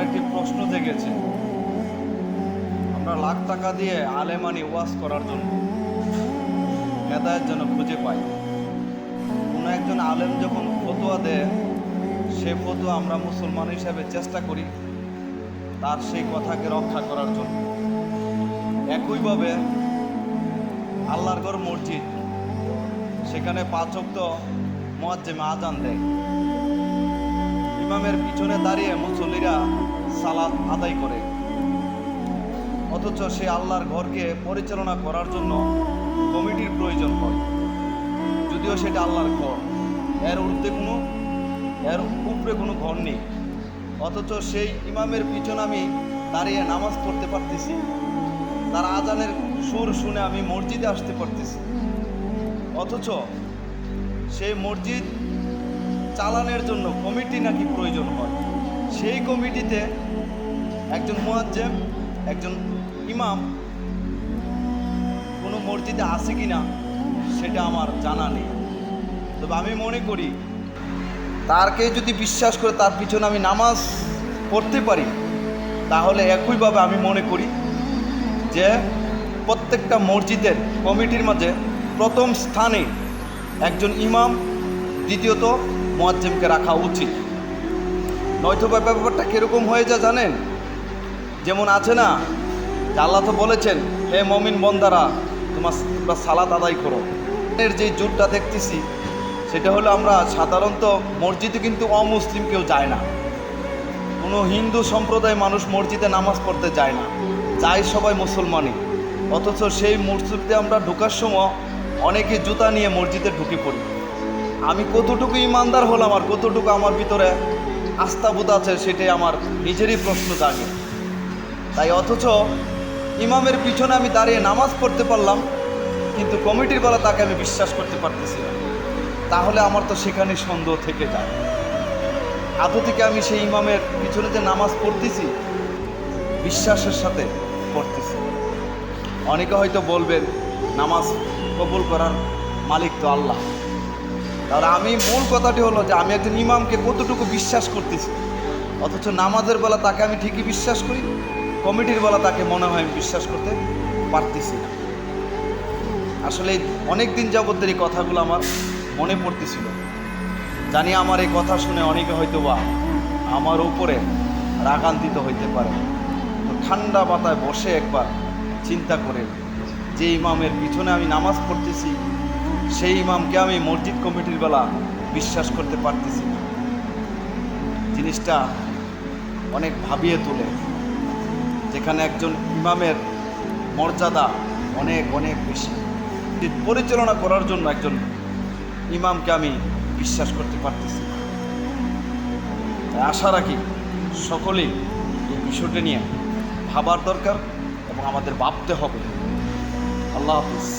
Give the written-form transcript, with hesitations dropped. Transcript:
একটি প্রশ্ন জেগেছে, আমরা লাখ টাকা দিয়ে আলেমানি ওয়াজ করার জন্য হেদায়েত যেন খুঁজে পাই। কোনো একজন আলেম যখন ফতোয়া দেয়, সে ফতোয়া আমরা মুসলমান হিসাবে চেষ্টা করি তার সেই কথাকে রক্ষা করার জন্য। একইভাবে আল্লাহর ঘর মসজিদ, সেখানে 5 ওয়াক্ত মুয়াজ্জিম আজান দেয়, ইমামের পিছনে দাঁড়িয়ে মুসল্লিরা সালাত আদায় করে, অথচ সে আল্লাহর ঘরকে পরিচালনা করার জন্য কমিটির প্রয়োজন হয়। যদিও সেটা আল্লাহর ঘর, এর উপরে কোনো ঘর নেই, অথচ সেই ইমামের পিছনে আমি দাঁড়িয়ে নামাজ পড়তে পারতেছি, তার আজানের সুর শুনে আমি মসজিদে আসতে পারতেছি, অথচ সেই মসজিদ চালানোর জন্য কমিটি নাকি প্রয়োজন হয়। সেই কমিটিতে একজন মুয়াজ্জিম, একজন ইমাম কোনো মসজিদে আছে কি না সেটা আমার জানা নেই। তবে আমি মনে করি তারকে যদি বিশ্বাস করে তার পিছনে আমি নামাজ পড়তে পারি, তাহলে একইভাবে আমি মনে করি যে প্রত্যেকটা মসজিদের কমিটির মাঝে প্রথম স্থানে একজন ইমাম, দ্বিতীয়ত মুয়াজ্জিমকে রাখা উচিত। নয়তো ব্যাপারটা কীরকম হয়ে যায় জানেন? যেমন আছে না, যে আল্লাহ তো বলেছেন, হে মুমিন বান্দারা তোমরা সালাত আদায় করো। এর যে জোরটা দেখতেছি সেটা হলো, আমরা সাধারণত মসজিদে কিন্তু অমুসলিম কেউ যায় না, কোনো হিন্দু সম্প্রদায় মানুষ মসজিদে নামাজ পড়তে যায় না, যায় সবাই মুসলমানই। অথচ সেই মসজিদে আমরা ঢোকার সময় অনেকে জুতা নিয়ে মসজিদে ঢুকে পড়ি। আমি কতটুকু ইমানদার হলাম আর কতটুকু আমার ভিতরে আস্থাবোধ আছে সেটাই আমার নিজেরই প্রশ্ন জাগে। তাই অথচ ইমামের পিছনে আমি দাঁড়িয়ে নামাজ পড়তে পারলাম, কিন্তু কমিটির বেলা তাকে আমি বিশ্বাস করতে পারতেছি না, তাহলে আমার তো সেখানে সন্দেহ থেকে যায়। আদৌ থেকে আমি সেই ইমামের পিছনে যে নামাজ পড়তেছি বিশ্বাসের সাথে পড়তেছি। অনেকে হয়তো বলবেন নামাজ কবুল করার মালিক তো আল্লাহ। তাহলে আমি মূল কথাটি হলো যে আমি একজন ইমামকে কতটুকু বিশ্বাস করতেছি, অথচ নামাজের বেলা তাকে আমি ঠিকই বিশ্বাস করি, কমিটির বেলা তাকে মনে হয় আমি বিশ্বাস করতে পারতেছি না। আসলে অনেক দিন যাবত এই কথাগুলো আমার মনে পড়তেছিল। জানি আমার এই কথা শুনে অনেকে হয়তো বা আমার উপরে রাগান্বিত হইতে পারে। তো ঠান্ডা মাথায় বসে একবার চিন্তা করে, যে ইমামের পিছনে আমি নামাজ পড়তেছি সেই ইমামকে আমি মসজিদ কমিটির বেলা বিশ্বাস করতে পারতেছি না, জিনিসটা অনেক ভাবিয়ে তোলে। যেখানে একজন ইমামের মর্যাদা অনেক অনেক বেশি, পরিচালনা করার জন্য একজন ইমামকে আমি বিশ্বাস করতে পারতেছি না। তাই আশা রাখি সকলেই এই বিষয়টা নিয়ে ভাবার দরকার এবং আমাদের ভাবতে হবে। আল্লাহ হাফিজ।